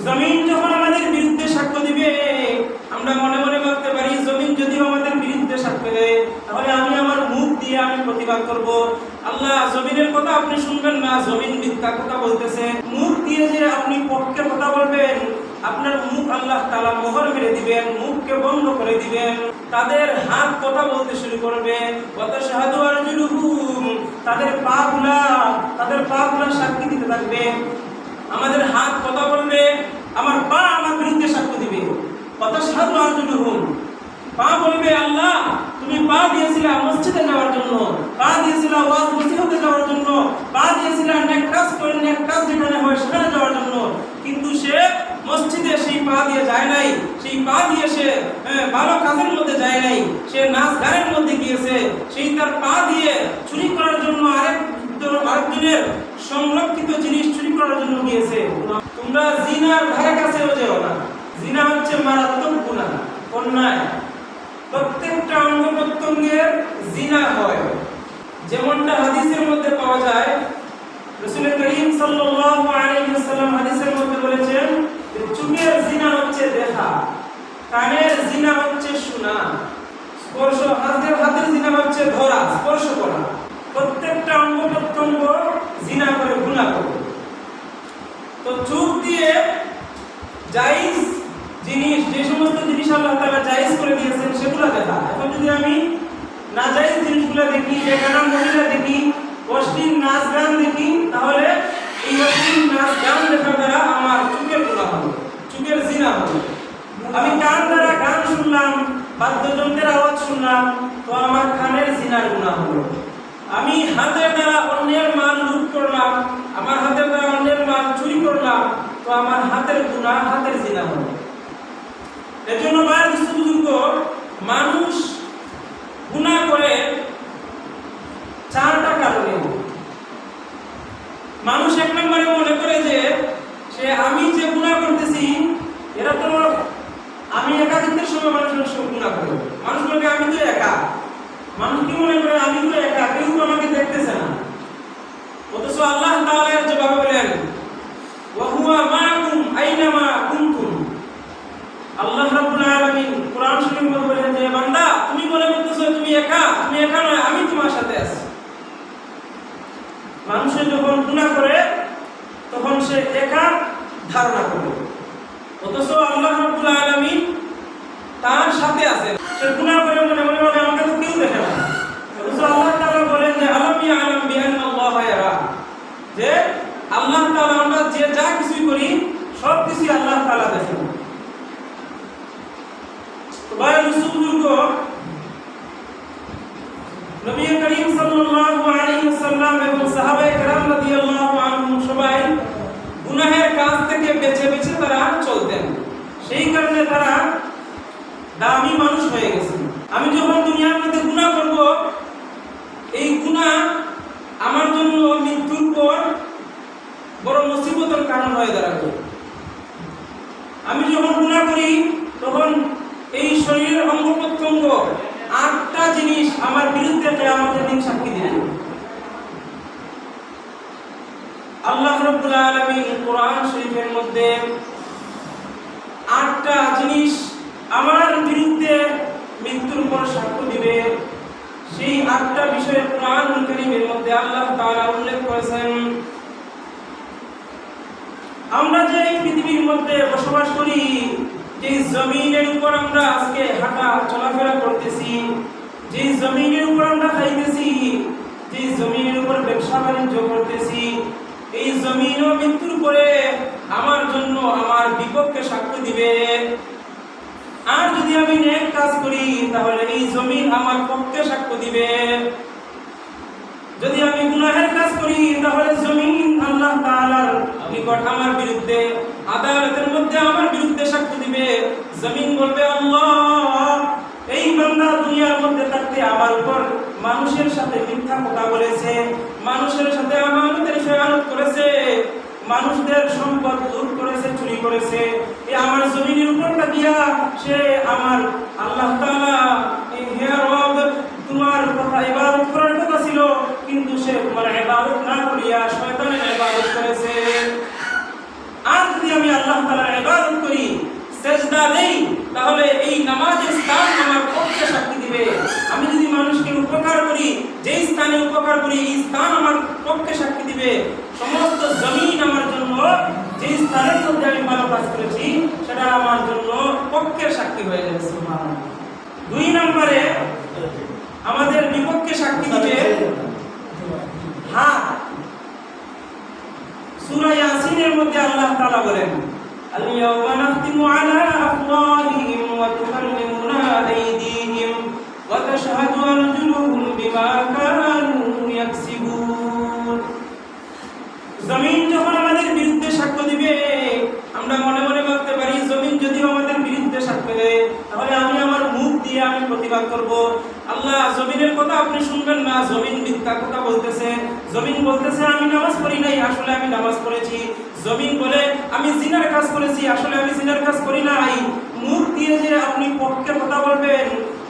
জমিন যখন আমাদের বিরুদ্ধে সাক্ষ্য দিবে, আমরা মনে মনে ভাবতে পারি জমিন যদি আমাদের বিরুদ্ধে সাক্ষ্য দেয় তাহলে আমি আমার মুখ দিয়ে আমি প্রতিবাদ করব। আল্লাহ জমিনের কথা আপনি শুনবেন না, জমিন মিথ্যা কথা বলতেছে। মুখ দিয়ে যে আপনি পক্ষে কথা বলবেন, আপনার মুখ আল্লাহ তাআলা মোহর মেরে দিবেন, মুখকে বন্ধ করে দিবেন। তাদের হাত কথা বলতে শুরু করবে, ওয়াতাশহাদু আরজুলুহুম, তাদের পাগুলা সাক্ষী দিতে থাকবে। আমাদের হাত কথা বলবে, আমার পা আমার বিরুদ্ধে সাক্ষ্য দিবে। ওয়াতাশহাদু আরজুলুহুম, পা বলবে আল্লাহ তুমি পা দিয়েছিলা মসজিদে যাওয়ার জন্য, পা দিয়েছিলা ওয়াজ নসিহতে যাওয়ার জন্য, পা দিয়েছিলা নেক কাজ যেখানে হয় সেখানে যাওয়ার জন্য, কিন্তু সে মসজিদে সেই পা দিয়ে যায় নাই, সেই পা দিয়ে সে ভালো কাজের মধ্যে যায় নাই, সে নাচ গানের মধ্যে গিয়েছে, সেই তার পা দিয়ে চুরি করার জন্য আরেকজনের সংরক্ষিত জিনিস চুরি করার জন্য গিয়েছে। তোমরা জিনার ধারে কাছেও যেও না। জিনা হচ্ছে মারাত্মক গুনাহ, অন্যায়। প্রত্যেকটা অঙ্গ প্রত্যঙ্গের জিনা হয়, যেমনটা হাদিসের মধ্যে পাওয়া যায়। রাসূল করিম সাল্লাল্লাহু আলাইহি ওয়াসাল্লাম হাদিসের মধ্যে বলেছেন যে চোখের জিনা হচ্ছে দেখা, কানের জিনা হচ্ছে শোনা, স্পর্শ, হাতের জিনা হচ্ছে ধরা, স্পর্শ করা। প্রত্যেকটা অঙ্গ প্রত্যঙ্গ জিনা করে, গুনাহ করে। তো চোখ দিয়ে জায়েজ জিনিস, যে সমস্ত জিনিস আল্লাহ তাআলা জায়েজ করে দিয়েছেন সেগুলো দেখা। এখন যদি আমি নাজায়েজ জিনিসগুলো দেখি, বেগানা মহিলা দেখি, অশ্লীল নাচ গান দেখি, তাহলে এই অশ্লীল নাচ গান দেখার দ্বারা আমার চোখের গুনাহ হবে, চোখের জিনা হবে। আমি কান দ্বারা গান শুনলাম, বাদ্যযন্ত্রের আওয়াজ শুনলাম, তো আমার কানের জিনার গুনাহ হলো। আমি হাতের দ্বারা অন্যের মাল লুট করলাম, আমার হাতের দ্বারা অন্যের মাল চুরি করলাম, তো আমার হাতের গুনাহ, হাতের জিনা হলো। এজন্য বাইরে বুজুর্গ, মানুষ গুনাহ করে চারটা কারণে। মানুষ এক নম্বরে মনে করে যে আমি যে গুনাহ করতেছি এরা তো আমি একাকিত্বের সময় মানুষের সব গুনাহ করে। মানুষ বলে আমি তো একা। মানুষ কি মনে করে আমি তো একা, কেউ তো আমাকে দেখতেছে না। অথচ আল্লাহ তাআলা জবাবে বলেন ওয়া হুয়া মাআকুম আইনামা কুনতুম। আল্লাহ রাব্বুল আলামিন কোরআন শরীফে বলেন যে বান্দা তুমি মনে করতেছো তুমি একা, তুমি একা নয়, আমি তোমার সাথে আছি। মানুষ যখন গুনাহ করে তখন সে একা ধারণা করে, অথচ আল্লাহ রাব্বুল আলামিন তার সাথে আছে। সে গুনাহ করে মনে মনে ভাবে আমাকে তো কেউ দেখে না, অথচ আল্লাহ তাআলা বলেন যে আলাম ইয়ালাম বিআন্নাল্লাহা ইয়ারা, যে আল্লাহ তাআলা আমরা যে যা কিছুই করি সব কিছু আল্লাহ তাআলা দেখেন। তো ভাই বুজুর্গ, নবী করিম সাল্লাল্লাহু আলাইহি ওয়াসাল্লাম এবং সাহাবায়ে কেরাম রাদিয়াল্লাহু আনহুম সবাই গুনাহের কাজ থেকে বেঁচে বেঁচে তারা চলতেন। সেই কারণে তারা দামি মানুষ হয়ে গেছেন। আমি যখন দুনিয়ার মধ্যে গুনাহ করব, এই গুনাহ আমার জন্য মৃত্যুর পর বড় মুসিবতের কারণ হয়ে দাঁড়াবে। আমি যখন গুনাহ করি তখন এই শরীরের অঙ্গ প্রত্যঙ্গ 8টা জিনিস আমার বিরুদ্ধে কিয়ামতের দিন সাক্ষী দিবে। আল্লাহ রাব্বুল আলামিন কোরআন শরীফের মধ্যে 8টা জিনিস আমার বিরুদ্ধে মৃত্যুর পর সাক্ষ্য দিবে। সেই 8টা বিষয়ে কোরআন কারীমের মধ্যে আল্লাহ তাআলা উল্লেখ করেছেন। আমরা যে এই পৃথিবীর মধ্যে বসবাস করি, যে জমিনের উপর আমরা আজকে হাঁটা চলাফেরা করতেছি, যে জমিনের উপর আমরা খাইতেছি, যে জমিনের উপর ব্যবসা বাণিজ্য করতেছি, এই জমিনও মৃত্যুর পরে আমার জন্য আমার বিপক্ষে সাক্ষ্য দিবে। আর যদি আমি নেক কাজ করি তাহলে এই জমিন আমার পক্ষে সাক্ষ্য দিবে। যদি আমি গুনাহের কাজ করি তাহলে জমিন আল্লাহ তাআলার নিকট আমার বিরুদ্ধে আদালতের মধ্যে আমার বিরুদ্ধে সাক্ষ্য দিবে। জমিন বলবে আল্লাহ, এই বান্দা দুনিয়ার মধ্যে থাকতে আমার উপর মানুষের সাথে মিথ্যা কথা বলেছে, মানুষের সাথে আমানতের খেয়ানত করেছে, মানুষদের সম্পদ লুট করেছে, চুরি করেছে। এই আমার জমিনের উপর তাকিয়া সে আমার আল্লাহ তাআলা হে রব তোমার কথা ইবাদত করার কথা ছিল, কিন্তু সে তোমার ইবাদত না করিয়া শয়তানের ইবাদত করেছে। আর যদি আমি আল্লাহ তাআলার সাজদা দেই তাহলে এই নামাজের স্থান আমার পক্ষে সাক্ষী দিবে। আমি যদি মানুষকে উপকার করি, যেই স্থানে উপকার করি এই স্থান আমার পক্ষে সাক্ষী দিবে। সমস্ত জমিন আমার জন্য, যে স্থানের মধ্যে আমি ভালো কাজ করেছি সেটা আমার জন্য পক্ষের সাক্ষী হয়ে যাবে। সুবহানাল্লাহ। 2 নম্বরে আমাদের বিপক্ষে সাক্ষী দিবে হাত। সূরা ইয়াসিনের মধ্যে আল্লাহ তাআলা বলেন, আল-ইয়াওমা নাখতিমু আলা আফওয়াহিহিম ওয়া তুকাল্লিমুনা আইদিহিম ওয়া তাশহাদু আরজুলুহুম বিমা কানু ইয়াকসিবুন। জমিন যখন আমাদের বিরুদ্ধে সাক্ষ্য দিবে, আমরা মনে মনে ভাবতে পারি জমিন যদি আমাদের বিরুদ্ধে সাক্ষ্য দেয় তাহলে আমি আমার মুখ দিয়ে আমি প্রতিবাদ করব। আল্লাহ জমিনের কথা আপনি শুনবেন না, জমিন মিথ্যা কথা বলতেছে। জমিন বলতেছে আমি নামাজ পড়ি নাই, আসলে আমি নামাজ পড়েছি। জমিন বলে আমি জিনার কাজ করেছি, আসলে আমি জিনার কাজ করি নাই। মুখ দিয়ে যে আপনি পক্ষে কথা বলবেন,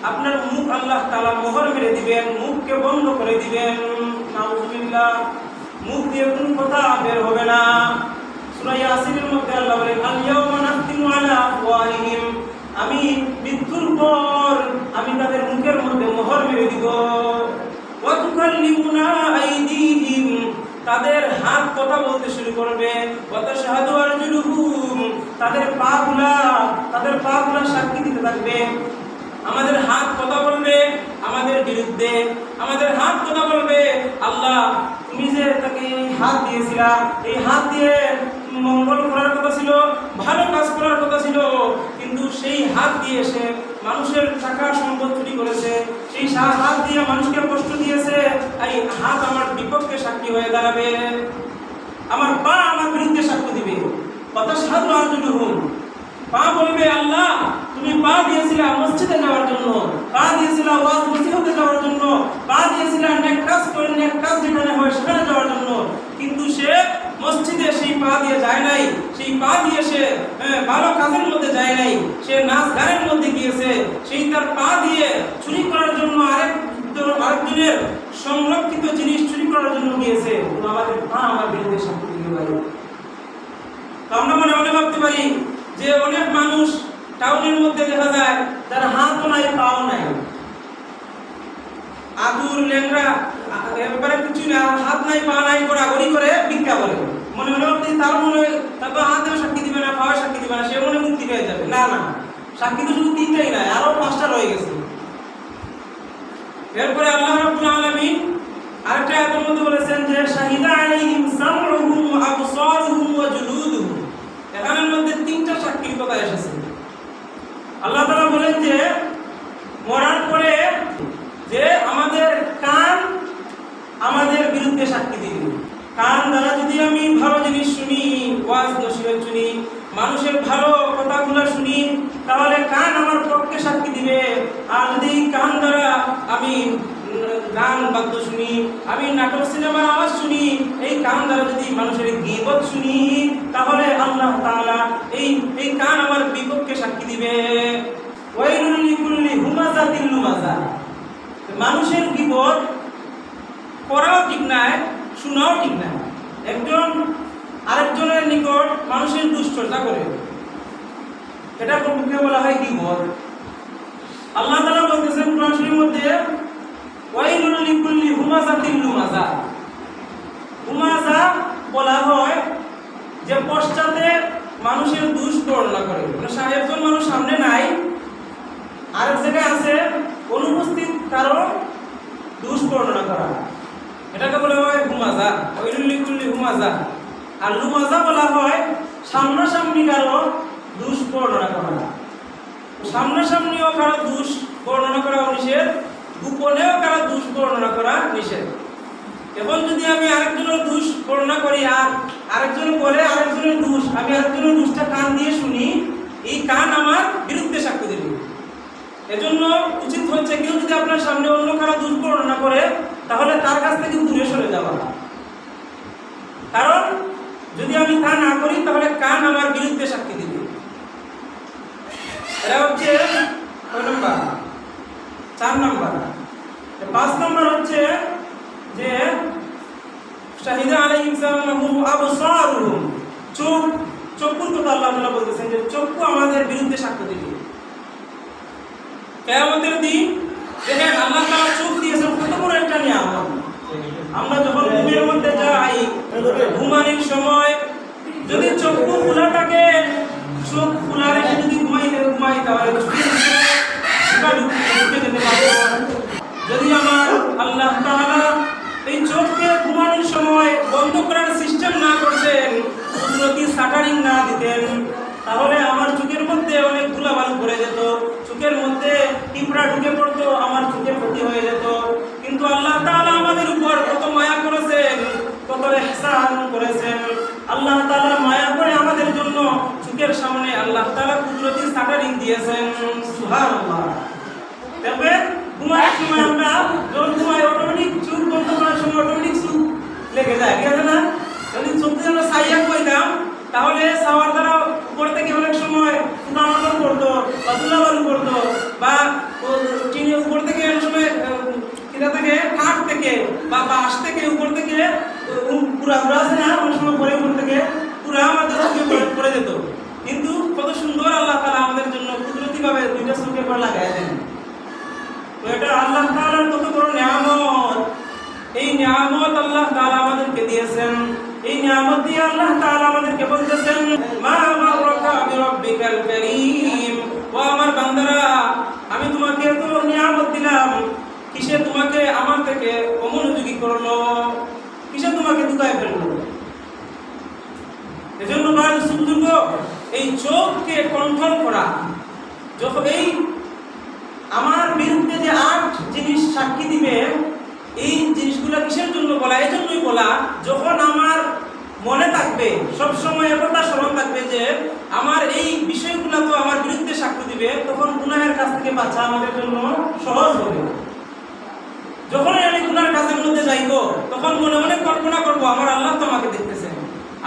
আপনার মুখ আল্লাহ তাআলা মোহর মেরে দিবেন, মুখকে বন্ধ করে দিবেন। নাউযুবিল্লাহ। মুখ দিয়ে কোনো কথা বের হবে না। সূরা ইয়াসিনের মধ্যে আল্লাহ বলেন, আল-ইয়াওমা নাখতিমু আলা আফওয়াহিহিম, আমি মৃত্যুর পর আমি তাদের মুখের মধ্যে মোহর মেরে দিব। ওয়া তুকাল্লিমুনা আইদিহিম, তাদের হাত কথা বলতে শুরু করবে। ওয়া তাশহাদু আরজুলুহুম, তাদের পাগুলা সাক্ষী দিতে থাকবে। আমাদের হাত কথা বলবে আমাদের বিরুদ্ধে, আমাদের হাত কথা বলবে আল্লাহ তুমি যে তাকে হাত দিয়েছিলা, এই হাত দিয়ে মঙ্গল করার কথা ছিল, ভালো কাজ করার কথা ছিল, কিন্তু সেই হাত দিয়ে সে মানুষের টাকা সম্পদ চুরি করেছে, সেই হাত দিয়ে মানুষকে কষ্ট দিয়েছে। এই হাত আমার বিপক্ষে সাক্ষী হয়ে দাঁড়াবে, আমার পা আমার বিরুদ্ধে সাক্ষ্য দিবে। কথা সাধু আরজুলুহুম, পা বলবে আল্লাহ তুমি পা দিয়েছিলা মসজিদে যাওয়ার জন্য, পা দিয়েছিলা ওয়াজ নসিহতে যাওয়ার জন্য, পা দিয়েছিলা নেক কাজ করে নেক কাজ যেখানে হয় সেখানে যাওয়ার জন্য, কিন্তু সে মসজিদে সেই পা দিয়ে যায় নাই, সেই পা দিয়ে সে ভালো কাজের মধ্যে যায় নাই, সে নাচ গানের মধ্যে গিয়েছে, সেই তার পা দিয়ে চুরি করার জন্য আরেকজনের সংরক্ষিত জিনিস চুরি করার জন্য গিয়েছে। আমাদের পা আমার বিরুদ্ধে সাক্ষ্য দিতে পারে। তো আমরা মনে মনে ভাবতে পারি যে অনেক মানুষ টাউনের মধ্যে দেখা যায় যার হাতও নাই পাও নাই, আদুর লেংরা, এবারে কিছু না, হাত নাই পা নাই, ঘোরাঘুরি করে ভিক্ষা করে। মনে মনে ভাবতে তার মনে তারপর হাতেও সাক্ষী দিবে না, পাওয়া সাক্ষী দিবে না, সে মনে মুক্তি পেয়ে যাবে। না না, সাক্ষী তো শুধু 3টাই নাই, আরো 5টা রয়ে গেছে। এরপরে আল্লাহ রাব্বুল আলামিন আরেকটা আয়াতের মধ্যে বলেছেন যে শাহিদা আলাইহিম সামউহুম ওয়া আবসারুহুম ওয়া জুলুদুহুম। এখানের মধ্যে 3টা সাক্ষীর কথা এসেছে। আল্লাহ তাআলা বলেন যে মরার পরে যে আমাদের কান আমাদের বিরুদ্ধে সাক্ষী দিবে। কান দ্বারা যদি আমি ভালো জিনিস শুনি, ওয়াজ নসিহত শুনি, মানুষের ভালো কথাগুলো শুনি, তাহলে কান আমার পক্ষে সাক্ষী দিবে। আর যদি কান দ্বারা আমি গান বাদ্য শুনি, আমি নাটক সিনেমার আওয়াজ শুনি, এই কান দ্বারা যদি মানুষের গীবত শুনি, তাহলে আল্লাহ তাআলা এই কান আমার বিপক্ষে সাক্ষী দিবে। ওয়াইলুল লিকুল্লি হুমাযাতিল লুমাযা, মানুষের গীবত করাও ঠিক নাই, শোনাও ঠিক নাই। একজন আরেকজনের নিকট মানুষের দুশ্চর্চা করে, এটা কোনকে বলা হয় গীবত। আল্লাহ তাআলা বলতেছেন কোরআন শরীফের মধ্যে, ওয়াইলুল লিকুল্লি হুমাযাতিল লুমাযা। হুমাযা বলা হয় যে পশ্চাতে মানুষের দোষ বর্ণনা করে, মানে একজন মানুষ সামনে নাই, আরেক জায়গায় আছে, অনুপস্থিত কারো দোষ বর্ণনা করা, এটাকে বলা হয় হুমাযা। ওয়াইলুল লিকুল্লি হুমাযা। আর লুমাযা বলা হয় সামনাসামনি কারো দোষ বর্ণনা করা। সামনাসামনিও কারো দোষ বর্ণনা করা নিষেধ, গোপনেও কারো দোষ বর্ণনা করা নিষেধ। এখন যদি আমি আরেকজনের দোষ বর্ণনা করি আর আরেকজন বলে আরেকজনের দোষ, আমি আরেকজনের দোষটা কান দিয়ে শুনি, এই কান আমার বিরুদ্ধে সাক্ষ্য দেবে। এজন্য উচিত হচ্ছে কেউ যদি আপনার সামনে অন্য কারো দোষ বর্ণনা করে, তাহলে তার কাছ থেকে দূরে সরে যাওয়া। কারণ যদি আমি তা না করি তাহলে কান আমার বিরুদ্ধে সাক্ষী দিবে। এটা হচ্ছে 4 নম্বর। 5 নম্বর হচ্ছে যে শাহিদা আলাইহিম সামউহুম আবসারুহুম, চক্ষুর কথা আল্লাহ তাআলা বলতেছেন যে চক্ষু আমাদের বিরুদ্ধে সাক্ষ্য দিবে। কিয়ামতের দিন দেখেন আল্লাহ তাআলা চোখ দিয়েছেন কত বড় একটা নিয়ামত। আমরা যখন ঘুমের মধ্যে যাই, ঘুমানোর সময় যদি চক্ষু খোলা থাকে, চোখ খোলা রেখে যদি ঘুমাই তাহলে ঢুকে যেতে পারবো। যদি আমার আল্লাহ তাআলা এই চোখকে ঘুমানোর সময় বন্ধ করার সিস্টেম না করতেন, কুদরতি শাটারিং না দিতেন, তাহলে আমার চোখের মধ্যে অনেক ধুলাবালু পড়ে যেত, চোখের মধ্যে পিঁপড়া ঢুকে পড়তো, আমার চোখের ক্ষতি হয়ে যেত। কিন্তু আল্লাহ তাআলা আমাদের উপর কত মায়া করেছেন, কত ইহসান করেছেন। আল্লাহ তাআলা মায়া করে আমাদের জন্য চোখের সামনে আল্লাহ তাআলা কুদরতি শাটারিং দিয়েছেন। সুবহানাল্লাহ। দেখবেন ঘুমানোর সময় আমরা যখন ঘুমাই অটোমেটিক চোখ বন্ধ করার সময় অটোমেটিক চোখ লেগে যায়, ঠিক আছে না? যদি চোখ দিয়ে আমরা সাইয়া কইতাম তাহলে সাওয়ার দ্বারা উপর থেকে অনেক সময় ফুটামাটন করতো বা ধুলাবালু করতো, বা টিনের উপর থেকে অনেক সময় কিনা থেকে কাঠ থেকে বা বাঁশ থেকে উপর থেকে পুরা আছে না, অনেক সময় পরে উপর থেকে পুরা আমাদের চোখে পড়ে যেত। কিন্তু কত সুন্দর আল্লাহ তাআলা আমাদের জন্য কুদরতিভাবে দুইটা চোখের পর লাগাই দেন। তো এটা আল্লাহ তাআলার কত বড় নিয়ামত। এই নিয়ামত আল্লাহ তাআলা আমাদেরকে দিয়েছেন। এই নিয়ামত দিয়ে আল্লাহ তাআলা আমাদেরকে বলতেছেন, মা মাররাকা বিরাব্বিকাল কারীম, ও আমার বান্দারা, আমি তোমাকে এত নিয়ামত দিলাম, কিসে তোমাকে আমার থেকে অমনোযোগী করলো, কিসে তোমাকে দুকায় ফেললো? এজন্য বুজুর্গ, এই চোখকে কন্ট্রোল করা, যখন এই আমার বিরুদ্ধে যে 8 জিনিস সাক্ষী দিবে, এই জিনিসগুলো কিসের জন্য বলা? এই জন্যই বলা, যখন আমার মনে থাকবে, সবসময় একথা স্মরণ থাকবে যে আমার এই বিষয়গুলো তো আমার বিরুদ্ধে সাক্ষ্য দিবে, তখন গুনাহের কাছ থেকে বাঁচা আমাদের জন্য সহজ হবে। যখন আমি গুনাহের কাজের মধ্যে যাইব, তখন মনে মনে কল্পনা করব আমার আল্লাহ তো আমাকে দেখতেছেন।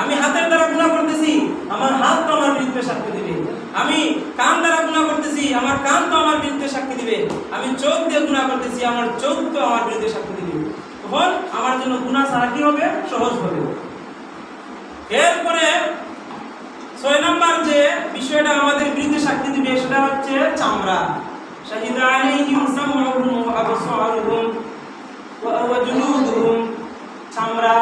আমি হাতের দ্বারা গুনাহ করতেছি, আমার হাত তো আমার বিরুদ্ধে সাক্ষ্য দিবে। আমি কান দ্বারা গুনাহ করতেছি, আমার কান তো আমার বিরুদ্ধে সাক্ষী দিবে। আমি চোখ দিয়ে গুনাহ করতেছি, আমার চোখ তো আমার বিরুদ্ধে সাক্ষী দিবে। তখন আমার জন্য গুনাহ ছাড়া কি হবে? সহজ হবে। এরপরে 6 নাম্বার যে বিষয়টা আমাদের বিরুদ্ধে সাক্ষী দিবে সেটা হচ্ছে চামড়া। শাহিদা আলাইহিম সামউহুম ওয়া আবসারুহুম ওয়া জুলুদুহুম। চামড়া,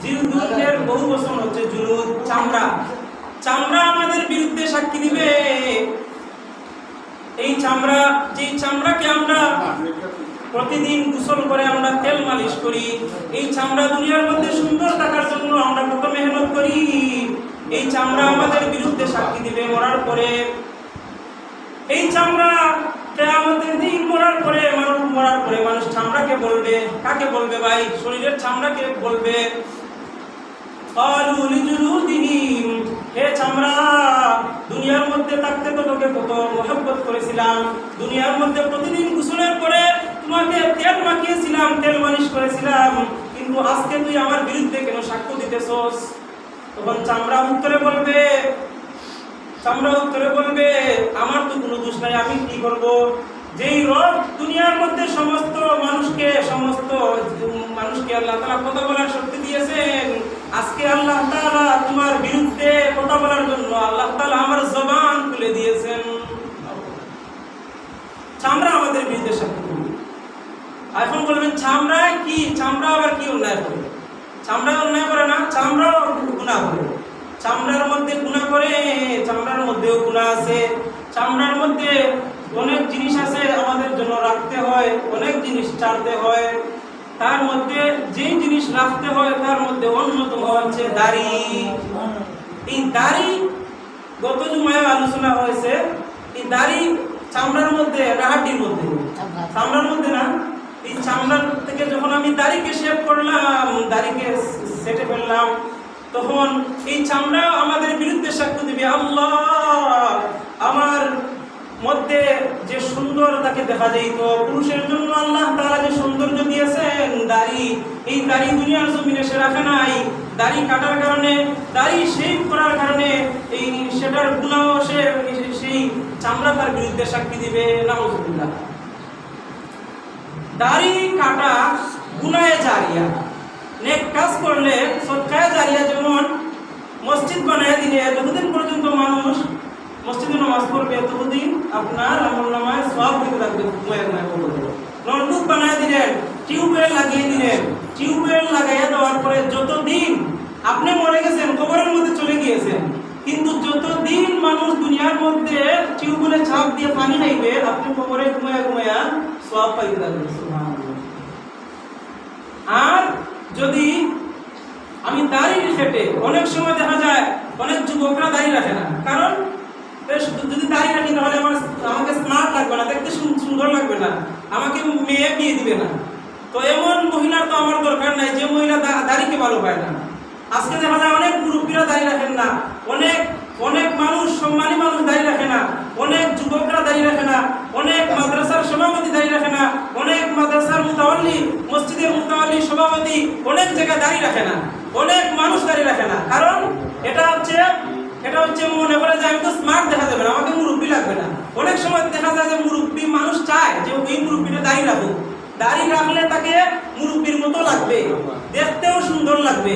জিলদুদের বহু বচন হচ্ছে জুলুদ, চামড়া। চামড়া আমাদের বিরুদ্ধে সাক্ষী দিবে। এই চামড়া, যে চামড়াকে আমরা প্রতিদিন গোসল করে আমরা তেল মালিশ করি, এই চামড়া দুনিয়ার মধ্যে সুন্দর থাকার জন্য আমরা কত মেহনত করি, এই চামড়া আমাদের বিরুদ্ধে সাক্ষী দিবে মরার পরে। এই চামড়া কিয়ামতের দিন মরার পরে মানুষ চামড়াকে বলবে, কাকে বলবে ভাই? শরীরের চামড়াকে বলবে, ক্বালু লিজুলুদিহিম, হে চামড়া, দুনিয়ার মধ্যে থাকতে তো তোকে কত মহব্বত করেছিলাম, দুনিয়ার মধ্যে প্রতিদিন গোসলের পরে তোমাকে তেল মাখিয়েছিলাম, তেল মালিশ করেছিলাম, কিন্তু আজকে তুই আমার বিরুদ্ধে কেন সাক্ষ্য দিতেছস? তখন চামড়া উত্তরে বলবে, আমার তো কোনো দোষ নাই, আমি কি করব? যেই রব দুনিয়ার মধ্যে সমস্ত মানুষকে আল্লাহ তাআলা কথা বলার শক্তি দিয়েছেন, আজকে আল্লাহ তাআলা তোমার বিরুদ্ধে কথা বলার জন্য আল্লাহ তাআলা আমার জবান খুলে দিয়েছেন। চামড়া আমাদের বিরুদ্ধে সাক্ষী দিবে। এখন বলবেন চামড়া কি? চামড়া আবার কি অন্যায় করে? চামড়া অন্যায় করে না, চামড়াও গুনাহ করে। চামড়ার মধ্যে গুনাহ করে, চামড়ার মধ্যেও গুনাহ আছে। চামড়ার মধ্যে অনেক জিনিস আছে আমাদের জন্য রাখতে হয়, অনেক জিনিস ছাড়তে হয়। তার মধ্যে যে জিনিস রাখতে হয় তার মধ্যে অন্যতম হচ্ছে দাড়ি। এই দাড়ি গত জুমায় আলোচনা হয়েছে। এই দাড়ি চামড়ার মধ্যে না হাড্ডির মধ্যে? চামড়ার মধ্যে না? এই চামড়ার থেকে যখন আমি দাড়িকে শেভ করলাম, দাড়িকে সেটে ফেললাম, তখন এই চামড়া আমাদের বিরুদ্ধে সাক্ষ্য দিবে, আল্লাহ আমার মধ্যে যে সুন্দর তাকে দেখা যাইত, পুরুষের জন্য আল্লাহ তাআলা যে সৌন্দর্য দিয়েছেন দাড়ি, এই দাড়ি দুনিয়ার জমিনে সে রাখে নাই। দাড়ি কাটার কারণে, দাড়ি শেভ করার কারণে এই সেটার গুনাহ সেই চামড়া তার বিরুদ্ধে সাক্ষী দিবে। নাউজুবিল্লাহ। দাড়ি কাটা গুনাহে জারিয়া, নেক কাজ করলে সদকায়ে জারিয়া। যেমন মসজিদ বানায় দিলে যতদিন পর্যন্ত মানুষ মসজিদে নামাজ পড়বে ততদিন আপনার আমলনামায় সওয়াব হতে থাকবে। নলকূপ বানায় দিলেন, টিউবওয়েল লাগিয়ে দিলেন, টিউবওয়েল লাগাইয়া দেওয়ার পরে যতদিন আপনি মরে গেছেন, কবরের মধ্যে চলে গিয়েছেন, কিন্তু যতদিন মানুষ দুনিয়ার মধ্যে টিউবওয়েলে চাপ দিয়ে পানি খাইবে, আপনি কবরে ঘুমায়া ঘুমায়া সওয়াব পাইতে থাকবেন। সুবহানাল্লাহ। আর যদি আমি দাড়ি কেটে, অনেক সময় দেখা যায় অনেক যুবকরা দাড়ি রাখে না, কারণ যদি দাড়ি রাখি তাহলে আমাকে স্মার্ট লাগবে না, দেখতে সুন্দর লাগবে না, আমাকে মেয়ে বিয়ে দিবে না। তো এমন মহিলার তো আমার দরকার নাই যে মহিলা দাড়িকে ভালো পায় না। আজকে দেখা যায় অনেক মুরব্বীরা দাড়ি রাখেন না, অনেক অনেক মানুষ, সম্মানী মানুষ দাড়ি রাখে না, অনেক যুবকরা দাড়ি রাখে না, অনেক মাদ্রাসার সভাপতি দাড়ি রাখে না, অনেক মাদ্রাসার মুতাওয়াল্লি, মসজিদের মুতাওয়াল্লি, সভাপতি অনেক জায়গায় দাড়ি রাখে না, অনেক মানুষ দাড়ি রাখে না। কারণ এটা হচ্ছে মনে করে যে আমি তো স্মার্ট দেখা যাবে না, আমাকে মুরব্বী লাগবে না। অনেক সময় দেখা যায় যে মুরব্বী মানুষ চায় যে ওই মুরব্বীটা দাড়ি রাখুক, দাড়ি রাখলে তাকে মুরব্বীর মতো লাগবে, দেখতেও সুন্দর লাগবে।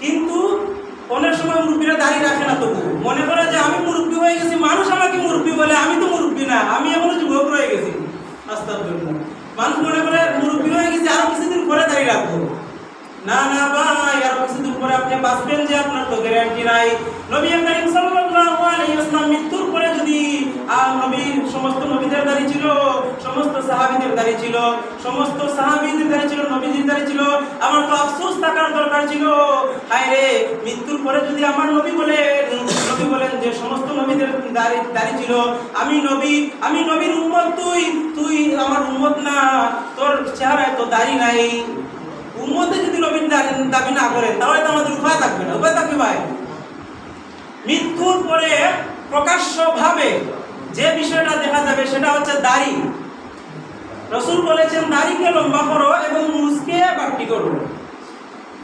কিন্তু অনেক সময় মুরব্বীরা দাড়ি রাখে না, তবু মনে করে যে আমি মুরব্বী হয়ে গেছি, মানুষ আমাকে মুরব্বী বলে, আমি তো মুরব্বী না, আমি এখনো যুবক রয়ে গেছি। আস্তাগফিরুল্লাহ। মানুষ মনে করে মুরব্বী হয়ে গেছি, আরো কিছুদিন পরে দাড়ি রাখবো। না না ভাই, আরো কিছুদিন পরে আপনি বাঁচবেন যে আপনার তো গ্যারান্টি নাই। নবী করিম সাল্লাল্লাহু আলাইহি ওয়াসাল্লাম মৃত্যুর পরে যদি নবীর সমস্ত নবীদের দাড়ি ছিল, সমস্ত সাহাবীদের দাড়ি ছিল, সমস্ত সাহাবীদের দাড়ি ছিল, নবীদের দাড়ি ছিল, আমার তো আফসোস থাকার দরকার ছিল। হায় রে, মৃত্যুর পরে যদি আমার নবী বলেন যে সমস্ত নবীদের দাড়ি ছিল, আমি নবীর উম্মত, তুই আমার উম্মত না, তোর চেহারায় তো দাড়ি নাই। উম্মতে যদি নবীর দাবি না করে তাহলে তো আমাদের উপায় থাকবে না। উপায় থাকবে ভাই, মৃত্যুর পরে প্রকাশ্যভাবে যে বিষয়টা দেখা যাবে সেটা হচ্ছে দাড়ি। রাসূল বলেছেন দাড়িকে লম্বা করো এবং মুছকে বাড়তি করো।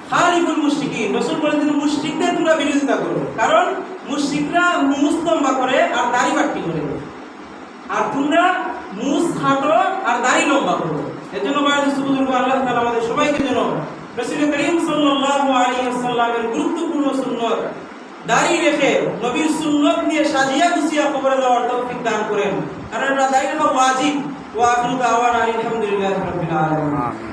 খালিফুল মুশরিকিন, রাসূল বলেছেন মুশরিকদের তোমরা বিরোধিতা করো, কারণ মুশরিকরা মুছ লম্বা করে আর দাড়ি বাড়তি করে, আর তোমরা মুছ খাটো আর দাড়ি লম্বা করো। এজন্য আল্লাহ তাআলা আমাদের সবাইকে যেন রাসূল করিম সাল্লাল্লাহু আলাইহি ওয়াসাল্লামের গুরুত্বপূর্ণ সুন্নাত দাড়ি রেখে নবীর সুন্নাত নিয়ে সাজিয়া গুছিয়া কবরে যাওয়ার তৌফিক দান করেন, কারণ এটা দাড়ি রাখা ওয়াজিব। ওয়া আখিরু দাওয়ানা আলহামদুলিল্লাহি রাব্বিল আলামিন।